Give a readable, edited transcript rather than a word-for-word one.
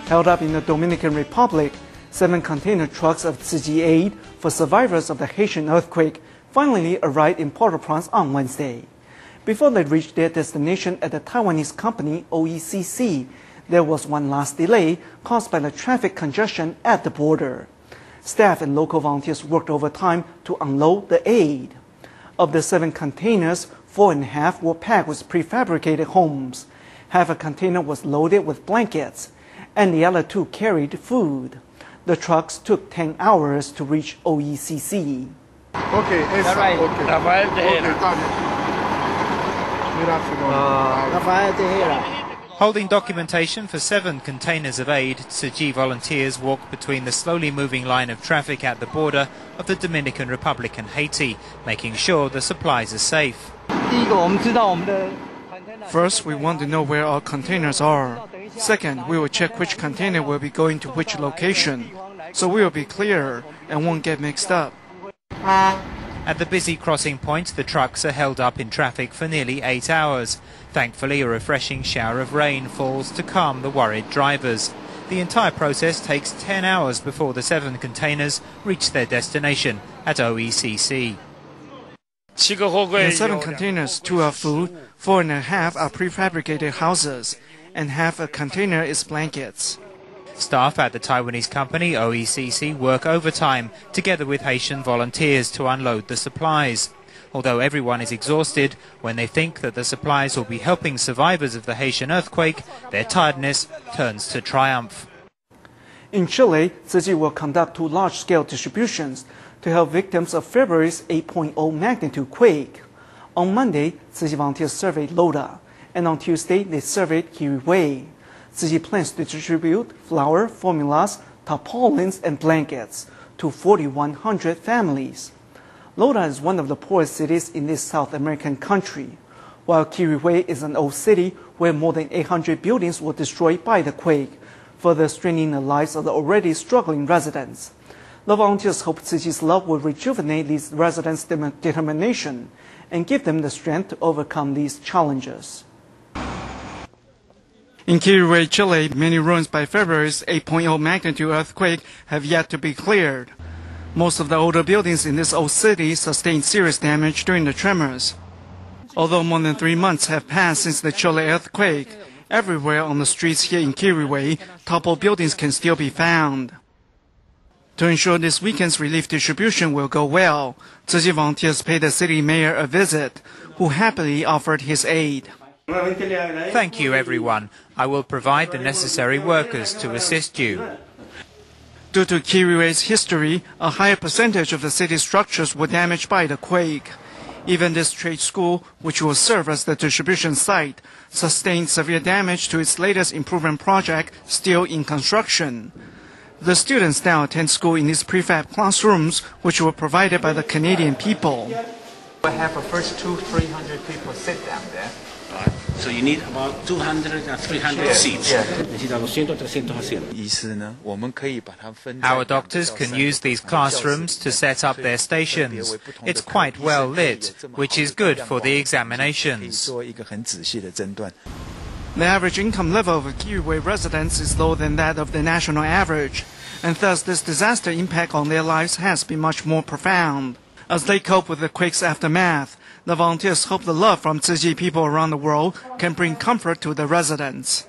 Held up in the Dominican Republic, 7 container trucks of Tzu Chi aid for survivors of the Haitian earthquake finally arrived in Port-au-Prince on Wednesday. Before they reached their destination at the Taiwanese company OECC, there was one last delay caused by the traffic congestion at the border. Staff and local volunteers worked overtime to unload the aid. Of the 7 containers, 4.5 were packed with prefabricated homes. Half a container was loaded with blankets, and the other 2 carried food. The trucks took 10 hours to reach OECC. Okay, right. Okay. Rafael Tejera. Holding documentation for 7 containers of aid, Tzu Chi volunteers walk between the slowly moving line of traffic at the border of the Dominican Republic and Haiti, making sure the supplies are safe. First, we want to know where our containers are. Second, we will check which container will be going to which location, so we will be clear and won't get mixed up. At the busy crossing point, the trucks are held up in traffic for nearly 8 hours. Thankfully, a refreshing shower of rain falls to calm the worried drivers. The entire process takes 10 hours before the 7 containers reach their destination at OECC. In 7 containers, 2 are food, 4.5 are prefabricated houses, and half a container is blankets. Staff at the Taiwanese company OECC work overtime together with Haitian volunteers to unload the supplies. Although everyone is exhausted, when they think that the supplies will be helping survivors of the Haitian earthquake, their tiredness turns to triumph. In Chile, Tzu Chi will conduct 2 large-scale distributions to help victims of February's 8.0 magnitude quake. On Monday, Tzu Chi volunteers surveyed Loda, and on Tuesday they surveyed Kiriway. Tzu Chi plans to distribute flour, formulas, tarpaulins, and blankets to 4,100 families. Loda is one of the poorest cities in this South American country, while Kiriway is an old city where more than 800 buildings were destroyed by the quake, further straining the lives of the already struggling residents. The volunteers hope Tzu Chi's love will rejuvenate these residents' determination and give them the strength to overcome these challenges. In Kiriway, Chile, many ruins by February's 8.0 magnitude earthquake have yet to be cleared. Most of the older buildings in this old city sustained serious damage during the tremors. Although more than 3 months have passed since the Chile earthquake, everywhere on the streets here in Kiriway, toppled buildings can still be found. To ensure this weekend's relief distribution will go well, Tzu Chi volunteers paid the city mayor a visit, who happily offered his aid. Thank you, everyone. I will provide the necessary workers to assist you. Due to Kiriway's history, a higher percentage of the city's structures were damaged by the quake. Even this trade school, which will serve as the distribution site, sustained severe damage to its latest improvement project, still in construction. The students now attend school in these prefab classrooms, which were provided by the Canadian people. We have the first 200-300 people sit down there. So you need about 200 and 300 seats. Our doctors can use these classrooms to set up their stations. It's quite well lit, which is good for the examinations. The average income level of Kiriway residents is lower than that of the national average, and thus this disaster impact on their lives has been much more profound. As they cope with the quake's aftermath, the volunteers hope the love from Tzu Chi people around the world can bring comfort to the residents.